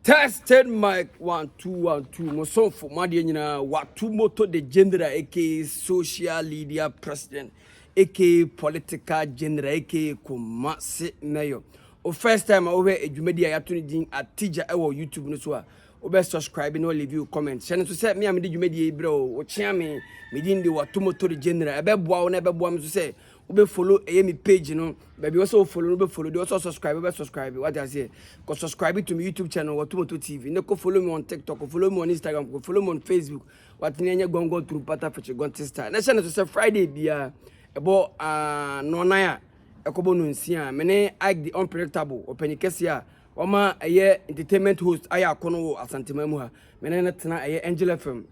Tested mic 1 2 1 2 Mosonfo Madianyina Watumoto the gender aka social media president aka political gender aka Kumasi Mayo. O first time I over edwumadi ayatoni din atija ewo YouTube no so a obe subscribe no leave you comment. Share so say me am de dwumadi e bro o chia me din de Watumoto the gender ebe boa wo na ebe boa me so say obe follow me page no baby also follow no be follow they also subscribe what I say go subscribe to my YouTube channel Watumoto TV no go follow me on TikTok go follow me on Instagram go follow me on Facebook what nenya gongo through pata feche gonte star na channel to say Friday bia ebo no na ya ekobo no nsia me ne Ike the unpredictable openikese a oma eye entertainment host aya akono asantema mu ha me ne na tena eye Angel FM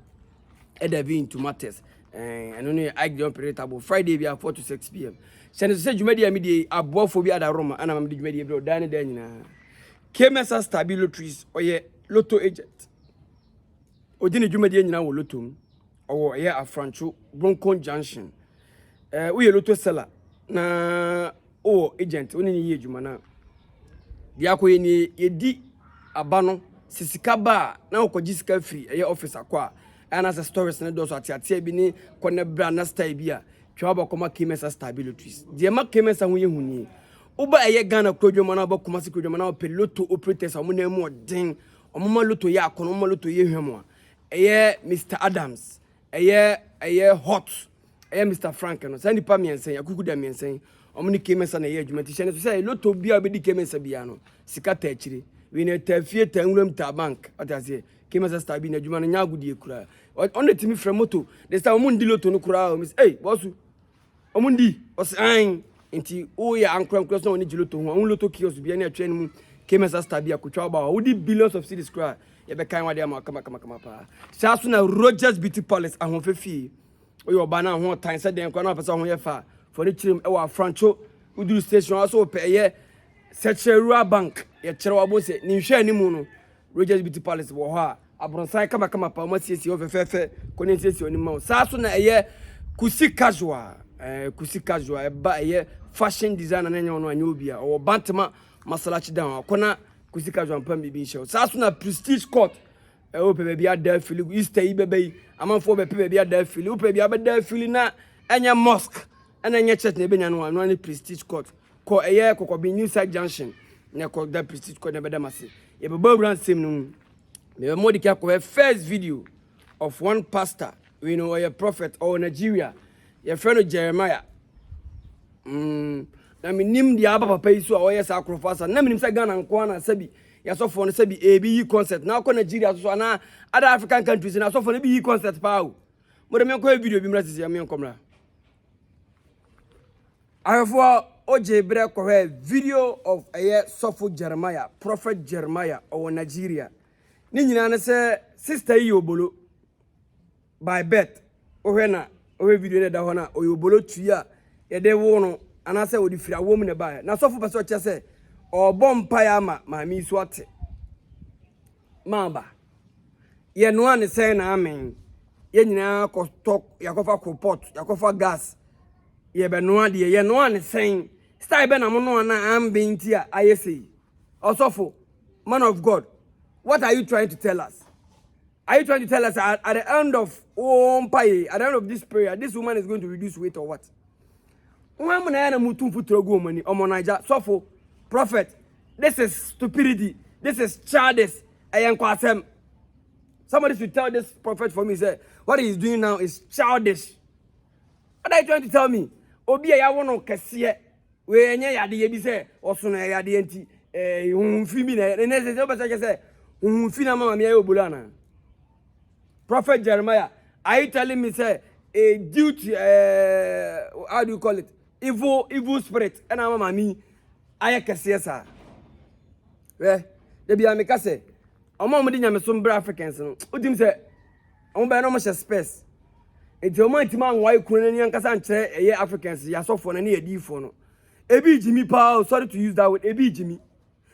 Edavi into matters and only Ike the unpredictable Friday bia 4 to 6 p.m. Channel to say dwumadi me dey aboafo bi ada Roma ana me dey dwumadi bro dan dan nyina KMS stabilities oye lotto agent odini dwumadi nyina wo lotto m owo eye afrancho Bronco Junction we lotto seller na agent oni ni yedwuma na dia ko ye yedi aba no sisika ba na okoji sika free eye officer kwa ana sa stories na do so atiatia bi ni kone bra na style bi a twa ba koma KMS stabilities dia ma KMS ho ye huni uba eye Ghana krodwoma na ba koma se krodwoma na pe lotto operators amu na mu odin omoma lotto ya akono omoma lotto ye hwemo eye Mr Adams eye hot eye Mr Frank no sani pa miensen akukuda miensen omni KMS na ye adwuma ti hye ne so say lotto bia be di KMS bia no sika ta akire we ne tafie tanwuram ta bank atase KMS stabi na adwuma no nya agudie kura on the timi from moto this time omundi lotto no kura o miss hey bosu omundi os an nti o ya ankran so oni lotto ho on lotto kiosk bia na atwa ni mu KMS stabi akotwa ba wo di billions of cities kura ye be kan wade am kama pa sa so na Rogers Beauty Palace ahofefi oyo ba na ho tan se den kwa na pesa ho ye fa for the chirim e wa francho uduru station also pe ye Secretariat Bank ye kire wa bo se ni hwe animu no Rogers Beauty Palace wo ha abronsan kama pa ma siesie ofefefe ko ne siesie oni ma sa so na ye kusi casual e ba ye fashion designer na nyo no anya obi a o bantama masalachi down akona kusi casual pam bi show sa so na prestige court o pe bia da fili Easter yi bebe amanfo be pe bia da fili o pe bia be da fili na anya mosque ana anya church na benya no anu prestige court ko eye kokobi New Side Junction na ko da prestige court na be da mase ye be brand same no me mo di ko first video of one pastor we know a prophet or Nigeria your friend Jeremiah na minim di aba papa isu a oye sacrifice na minim say Ghana nko na sabi ya so for no sabi ebi concert na ko Nigeria so na other African countries na so for no bi concert pa o mo de me ko video bi mra sisi me nkomra ayofo oje bre ko video of a sofo Jeremiah prophet Jeremiah or Nigeria ni nyina na se sister yi obolo by birth ohwe video ne da ho na oyobolo tuya ye de wo no ana se odi fira wo mu ne ba na sofo pese o che se obo mpa ya ma mi su ate mamba ye no an se na amen ye nyina ko tok yakofa ko pot yakofa gas ye be no ade ye no an se style be na mo no na ambenti a ayese osofo man of God, what are you trying to tell us? Are you trying to tell us at the end of at the end of this prayer, this woman is going to reduce weight or what? So prophet, this is stupidity. This is childish. Somebody should tell this prophet for me, say, what he is doing now is childish. What are you trying to tell me? Obi ya wono kese we enye yade ye bi se oso na yade enti hunfi mi na ne se oba say hunfi na mama mi ayo bulana. Prophet Jeremiah, are you telling me say a duty how do you call it? Evil spirit and mama mi aye kese sa. We de bia me ka say omo mo di nyame so mbra Africans no. Udim say omo be no mo space. Enti omo antima anwa ikuru nani ankasa nkyere eye Africans ya sofo na ne yedifo no. Ebi jimi pa, sorry to use that word, ebi jimi.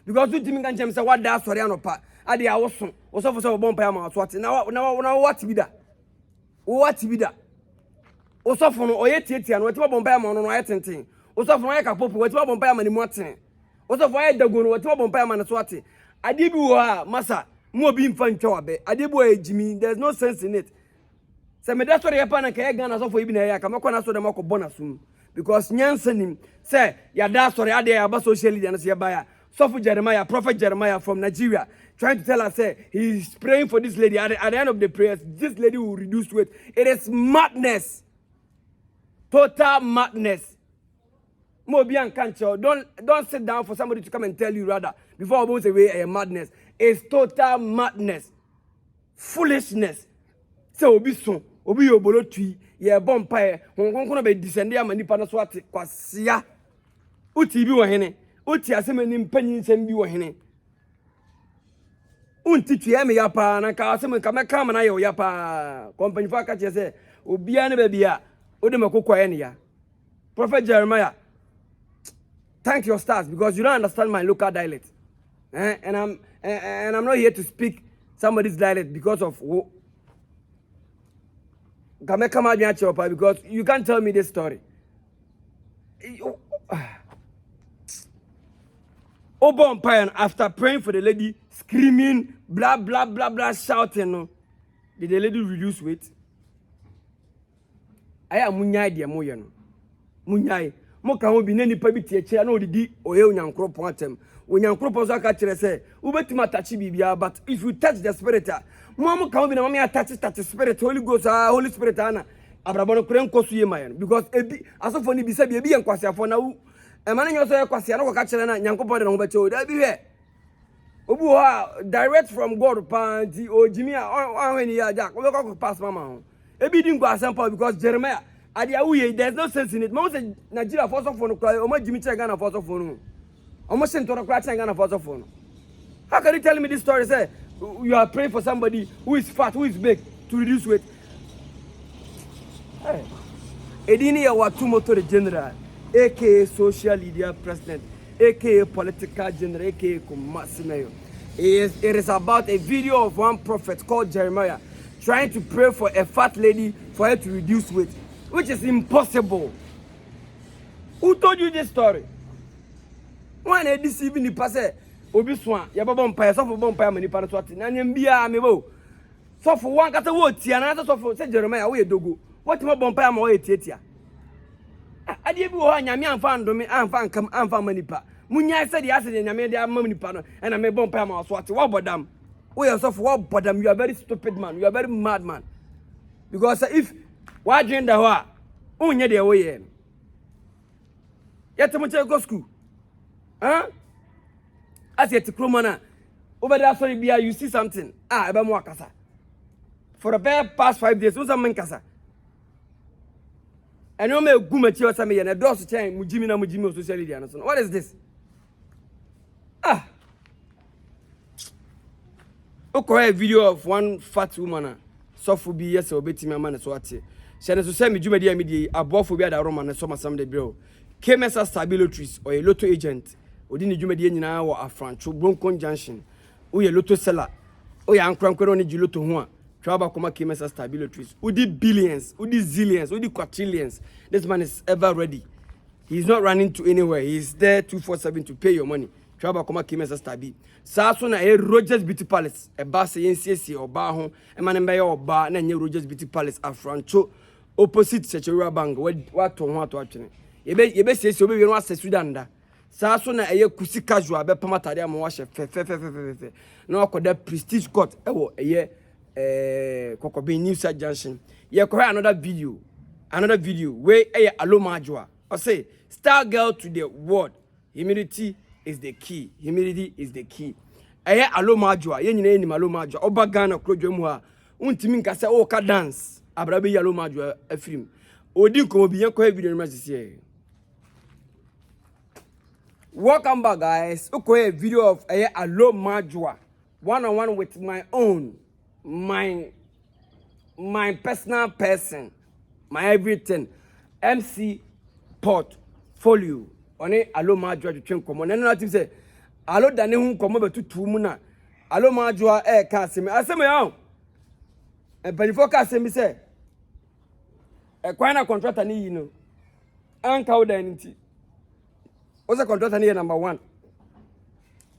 Because you jimi kan chem say what da sorry anopa. Ade awoso. Osofo say obon pa ya ma so ate. Na what bi da? What bi da? Osofo no oye tietia no wetima bon pa ya ma no aye tenten. Osofo no aye kapopo wetima bon pa ya ma ni mu aten. Osofo aye dago no wetima bon pa ya ma na so ate. Adibu masa mo bi mfa ntwa wabe. Adibu ejimi, there's no sense in it. Se me da story yapa na ka Ghana so for ibi na ya ka makọ na so dem akọ bonasum because nyansanim say ya da story ade ya ba social media na se ya ba ya so for Jeremiah, prophet Jeremiah from Nigeria trying to tell us say he's praying for this lady at the end of the prayers this lady will reduce weight. It is madness. Total madness. Mobian cancer. Don't sit down for somebody to come and tell you rather before I say way a madness. It's total madness. Foolishness. So obi so obi obolo tui ye bompae honkonkono be descend am nipa no so ate kwasia uti bi wo hene uti asemani mpanyin nsem bi wo hene unti tue me ya pa na ka asem ka meka ma na ye ya pa company fa ka che se obia ne ba bia ode makokwa ye ne ya prophet Jeremiah thank your stars because you don't understand my local dialect and I'm not here to speak somebody's dialect because of because you can't tell me this story. Obon after praying for the lady, screaming, blah blah blah blah, shouting. No, did the lady reduce weight? I am munyai dia moye no. Munyai. Mo ka ho bi na nipa bi tie chia na odidi oye onyankropon atem. Onyankropon so aka kire say, "Ubetima touch bibia, but if you touch the spirit, mo ka ho bi na mo touch spirit, Holy Ghost, Holy Spirit ana." Abrabono kure nkosu ye mayen because ebi asofo ni bi se bi ebi ye nkwasiafo na wu. E ma na nyo so ye kwasia na ko ka kire na nyankopon de no be che o da bi hwe. Obu ho direct from God panti o jimi a when ya jack we go pass mama ho. Ebi di ngwa asampa because Jeremiah there's no sense in it. Mo say Nigeria force of no cry. Omo Jimmy Chega force of no. Omo Sentoro cry Chega force of no. How can you tell me this story? Say you are praying for somebody who is fat, who is big to reduce weight. Hey, Edini ya watu moto the general, aka social media president, aka political general, aka Kumasimeyo. It is about a video of one prophet called Jeremiah trying to pray for a fat lady for her to reduce weight, which is impossible. Who told you this story? When I deceiving the pastor, Obi Swan, Yabba so for Bompire, many Panaswati, and Mbia Mebo. So for one cat of wood, another so for said Jeremiah, we dogo. What more Bompire more etia? I did go on Yamian fan domain and fan come and fan manipa. Munya said the acid in Yamedia Mammy Pano, and I may Bompire or Swati. What about them? We are so for what but them, you are very stupid man, you are very mad man. Because if why drink the wa? Unya the way. Yet to go school. Huh? As yet to Kromana. Over there, sorry, you see something. Ah, about Mwakasa. For the bare past 5 days, who's a mankasa? And you may go mature some and a door to change Mujimina Mujimo social media. What is this? Ah. Okay, a video of one fat woman. So for be yes or betting my man as what she has to send me Jumedia media above for be at a Roman and summer some day, bro. KMS stabilities or a lotto agent. Odini Jumedia na or a Franco Bronco Junction. We a lotto seller. Oh, yeah, I'm cranking on the lotto one. Trouble come KMS stabilities. Udi billions, Udi zillions, Udi quadrillions. This man is ever ready. He's not running to anywhere. He's there 247 to pay your money. Trouble come KMS stabi. Sasuna a Rogers Beauty Palace. A bass NCC or bar home. A man in or bar and a Rogers Beauty Palace at Franco. Opposite Secheria Bank. What to watching? You be say so we want to Sudan. Sasuna a kusi casual. Be Pamataria Moasha. Fe. No, I call that prestige court. A year. Kokobe New South Junction. You correct another video where Allomaadjoa. I say star girl to the world. Humility is the key. Allomaadjoa. Ye nyina ni Allomaadjoa. Oba Ghana krojo mu a untimi nka say o ka dance. Abrabe Allomaadjoa afrim. Odi nkomo bi yanko video no masisi. Welcome back guys. Okay, video of Allomaadjoa. One-on-one with my personal person, my everything, MC portfolio. On it, Allomaadjoa to train common. And nothing say, Allo Dane who come over to 2 muna. Allomaadjoa can't see me. I say me out. And before can't see me say, a quina contractor ni you know. Anka Udanity. What's a contractor near number 1?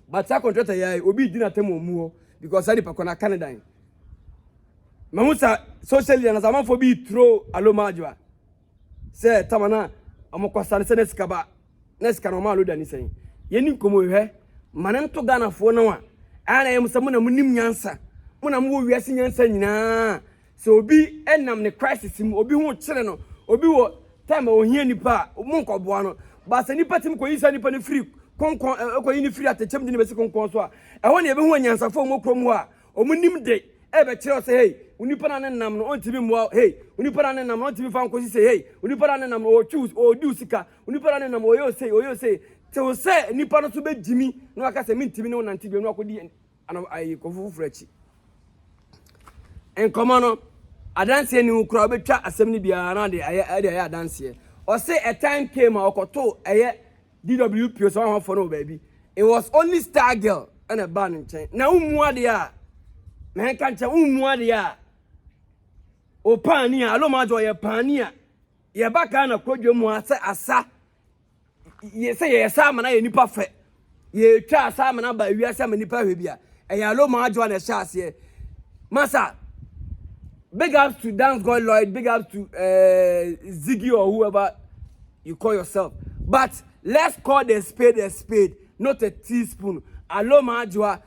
but that contractor ya obi di na temo mu because I pa na Canada. Mamusa socially na zaman for be throw Allomaadjoa. Say tamana amokwasa ne sika ba na sika no ma lo da ni sen. Ye ni komo hwe manen to Ghana fo no a ana yem se mo na munim nyansa. Mo na mo wiase nyansa nyina. So obi enam ne crisis mu obi hu kire no obi wo time o hia nipa mo nkoboa no ba se nipa tim ko yisa nipa ne free konkon ko yini free atechem di ne besi konkon so a ho ne be hu nyansa fo mo krom ho a o mo nim de e be kire say hey unipa na nam no ontimi mo hey unipa na nam no ontimi fa nkosi say hey unipa na nam o choose o do sika unipa na nam o yo say te o say nipa no so be jimi no aka say mintimi ne wonante bi no akodi ayi ko fufu frachi en komono adanse ni ukura obetwa asem ni bia na de aye adanse o say a time came okoto aye DWP so one for no baby it was only star girl and a ban in chain na umu ade a me kan cha umu ade a o pani a Allomaadjoa ye pani a ye baka na kwadwo mu asa ye say ye sa mana ye nipa fe ye twa asa mana ba wiase ma nipa hwe bia e ya Allomaadjoa na sha ase masa. Big ups to Dancegod Lloyd, big ups to Ziggy or whoever you call yourself. But let's call the spade, not a teaspoon. Allomaadjoa,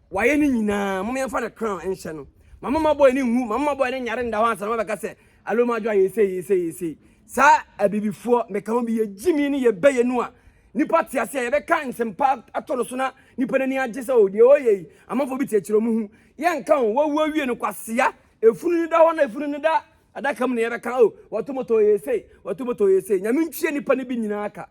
why any na? Mommy and father crown and channel. My mama boy ni who, mama boy ni yaren da once. Mama say Allomaadjoa you say. Sa a baby before me come be a Jimmy ni ye bay noa. Ni party I say be kan sem pa atolo so na ni pa ni agese o de oye. Amafo bi techiro mu hu. Yen kan wo wie no kwasia. Efunu da ho na efunu da adaka m na ye beka o watomoto ye say nyame ntwie nipa ne bi nyina aka.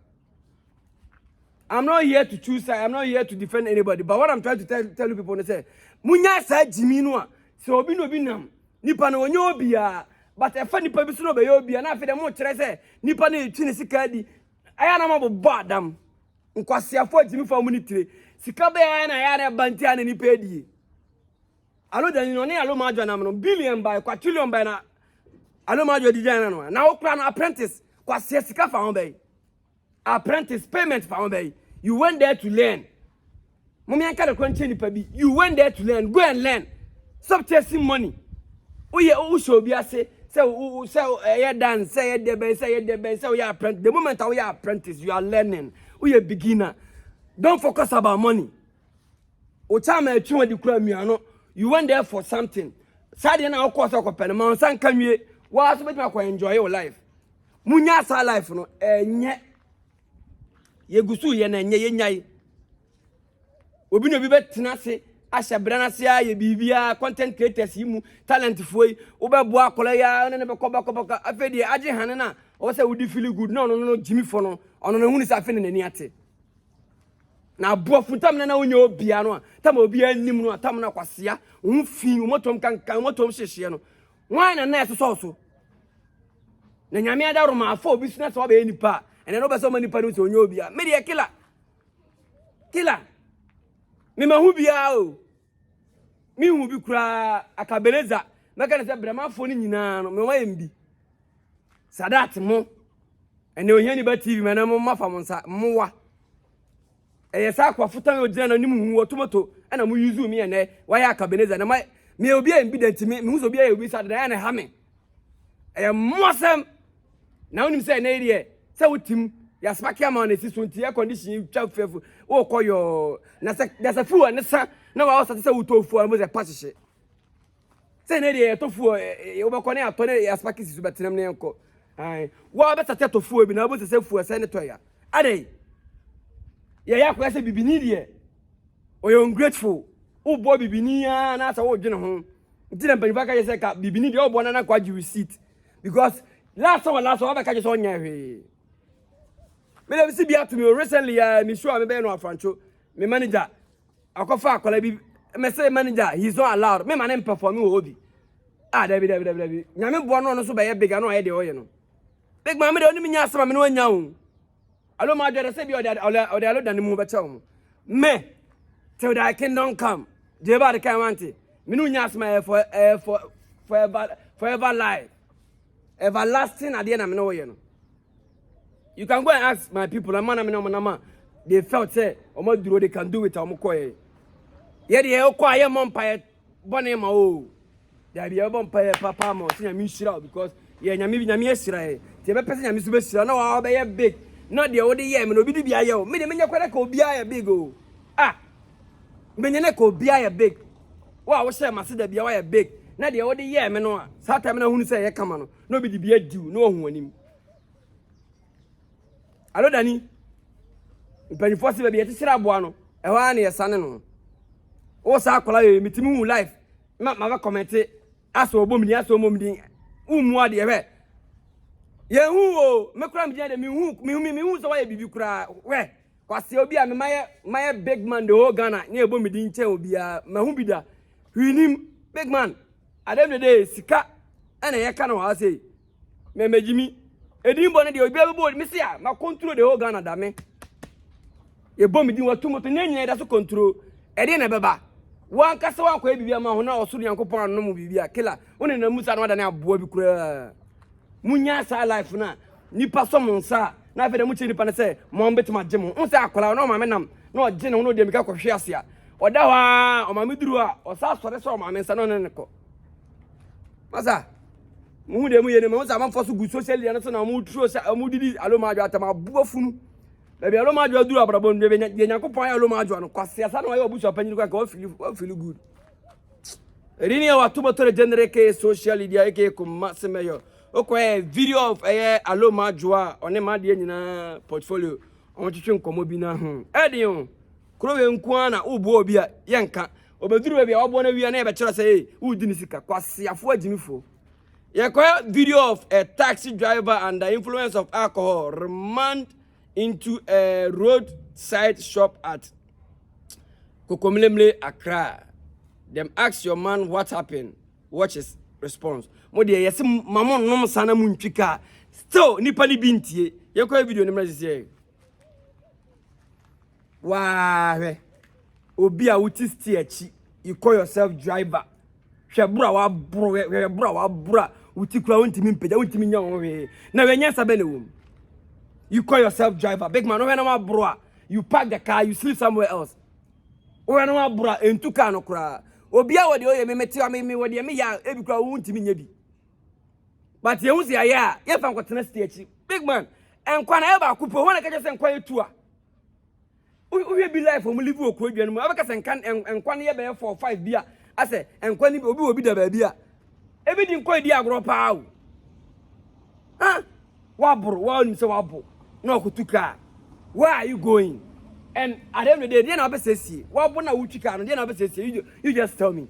I'm not here to choose side, I'm not here to defend anybody, but what I'm trying to tell you people is say munya sa jimi no a se obi no bi nam nipa na onye obi a but e fa nipa bi so no be obi a na afi de mo kire say nipa na etwi ne sika di aya na mabbo adam nkwasiafo jimi fa mu ni tire sika be ya na ya na banti ana nipa edi Allo dan no ne Allomaadjoa na no billion by quadrillion by na Allomaadjoa di jana no na okra no apprentice kwase sika fa ho bay apprentice payment fa ho bay you went there to learn mommy anka de kwanche nipa bi you went there to learn go and learn stop chasing money uye o show bi ase say you dance say you debe say you apprentice the moment you are apprentice you are learning uye beginner don't focus about money o chama e twa di kura miano. You went there for something. Sadi na okwo so kopene ma san kanwie wa so betima ko enjoy your life. Munya sa life no enye. Ye gusu ye na enye ye nyai. Obi no bi betena se ahye brana se ya ye bibia content creators yimu talent foi obebo akola ya ne be koba afedi age hane na o se wudi feel good no Jimmy for no ono na hunu se afene nani ate. Na bofu tam na onye obia no tam obia nim no tam na kwasea umfi motom kankan motom hyehye no wan na so na nyame adaro ma afọ obi sina so be nipa ene no be so manipa no so onye obia me de killer me ma hu bia o mi hu bi kura akabeleza meka na se bramafo ni nyina no me wa yembi sadat mo ene ohia ni ba tv me na mo mafa mo nsa mo wa sa kwa futan o jina na nim hu otomoto na mo use me ene wa ya kabeneza na me obi a mbident me hu so obi a obi sa da na ha me mosem na onim say na ere say wotim ya spaki ama na si so nti air condition twa fefu o koyo na say there's a fu na sa na wa so say wutofu mo ze pasihye say na ere tofu o be kone atone ya spaki si so betenam na enko ai wa be tate tofu obi na bo se fu say ne to ya adai ya kwa se bibini de o you ungrateful o bo bibini ya na sa wo dwene ho nti na mpanyfa ka say ka bibini de o bo na kwa ji receipt because last one ba ka je so nya hwe me dey see bia to me recently me sure me be no afrancho me manager akofa akola bi me say manager he's not allowed me man perform o obi David nyame bo no so be ye big no ye de o ye no big man me de oni me nya asema me no anya o Allomaadjoa say be o de allo dan mu be chew me till thy kingdom come Jeba the kind want me no nya asema forever life everlasting at the end me no ye no. You can go and ask my people, man, they felt say omo they can do it omo ye de ko aye monpaye bone ma o there be monpaye papa mo say nyame shira because ye nyame asira e te be pese nyame so be shira na wa be ye big not the odi ye me no bi di bia ye o me de menya kwere ka obi aye big o menya ne ka obi aye big wa wo share mase da bia wa ye big na de odi ye me no a sa time na hunu say ye kama no no bi di bia diu no hu anim Allo Dani mpanifo se be ye tishira aboa no e ho na ye sane no o sa akola ye mitimi hu life ma ba comment aso obomni aso omomni umu ade ye ye hu o me kura mjia de mi hu so wa ye bibi kura we kwase obi a me maye big man the whole Ghana na ebomidi nche obi a ma hu bida hwinim big man adem de day sika ana ye ka no ha say me megimi edimbo ne de obi abebo mi se a ma control the whole Ghana da me ye bomidi watu moto nyanya da so control e de na beba wan kase wan kwa bibi ama ho na osuru yankopon anu mu bibi a kila one na musa no da na aboa bi kura munya sa life na nipa so monsa na fe da mu chi nipa na se mo betima gem on se akola no ma me nam na oje ne no de mika kohwe ase a oda wa o ma meduru a o sa sore so o ma me nsa no ne ko masa mu de mu ye ne mo sa man fo so gu social media na so na mu tro sa mu didi Allomaadjoa atama buo funu da bi Allomaadjoa duru abrabo de be nyankopon ya Allomaadjoa no kwase asa na wa obu so panyi ko ka o feel good rini ya watu motore genre ke social media ke ko masemeyo okay video of Allomaadjoa one ma de nyina portfolio on twetwe nkomo bi na ho edion krowe nku na ubu obi a yenka obeduru bia obo na wi na e be kire say udi ni sika kwase afo agimifo ye ko video of a taxi driver under influence of alcohol remanded into a roadside shop at Kokomlemle, Accra. Them ask your man what happened. Watch his response. Mo de yes mamon nom sana muntwika. Still nipa ni bintie. Ye ko video ni mra sisi. Wa obi a wuti sti achi. You call yourself driver. Hwebura wa bro wuti kura wontimi mpeda wontimi nya won na wenya sabele wom. You call yourself driver. Big man, no ma bro. You park the car, you sleep somewhere else. O no ma bro entu car no kura. Obi a wo de oye me meti wa me wo de me ya ebi kura wontimi nya bi. But ye hunsi aya, ye fa nkotena stage. Big man, enkwa na e ba kupo, wona ka je se enkwa etu a. Uhwe bi life o mu live okro dwan mu. Abeka se enkan enkwa na ye be 4 5 bia. Ase enkwa ni obi da ba bia. Ebi di nkwa di agro pa o. Wabro, wa ni se wabro. No kutuka. Where are you going? And at the end of the day, na be sesi. Wabro na wuchika no, na be sesi. You just tell me.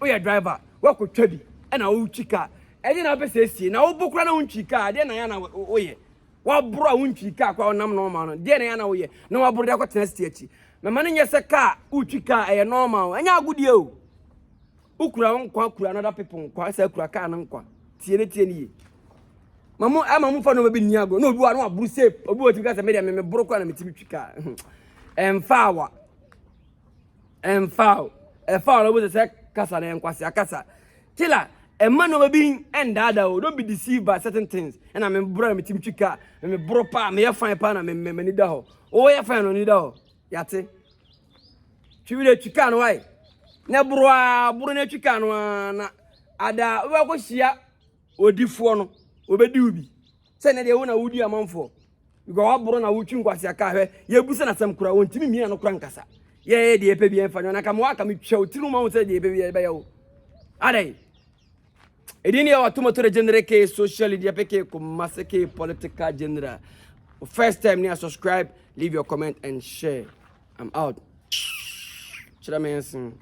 Oh yeah, driver. Wa ko twabi. E na wuchika. E na be sesi. Na wo bokura na wuchika. De na ya na oye. Wabro a wuchika kwa onam normal no. De na ya na oye. Na wabro de ko tena stage. Me mane nye se ka wuchika e normal. Enya agudie o. Ukura nkwa kura another people nkwa se kura ka na nkwa. Tie ni ye. Mamu fa no be niago no obi wa no aburu safe obi wo tibika se media me buru kwa na metimi twika emfawa no be se kasa na enkwase akasa kila emma no be endada o don't be deceived by certain things and me buru na metimi twika me buru pa me ye fan pa na me ni da ho o ye fan no ni da ho yate twiwire twika no wai na buru na twika no na ada we ko hia odifo no obedi ubi se ne de wona wudi amanfo because wabro na wutwi nkwase aka hwe ye busa na sam kura wontimi mi na kura nkasa ye de epe bi enfa na ka mo aka mi twa otinu ma won se de epe bi be yawo adai edini ya watu motore genre ke social media peke ko maseke political genre first time ni subscribe leave your comment and share I'm out chira mensin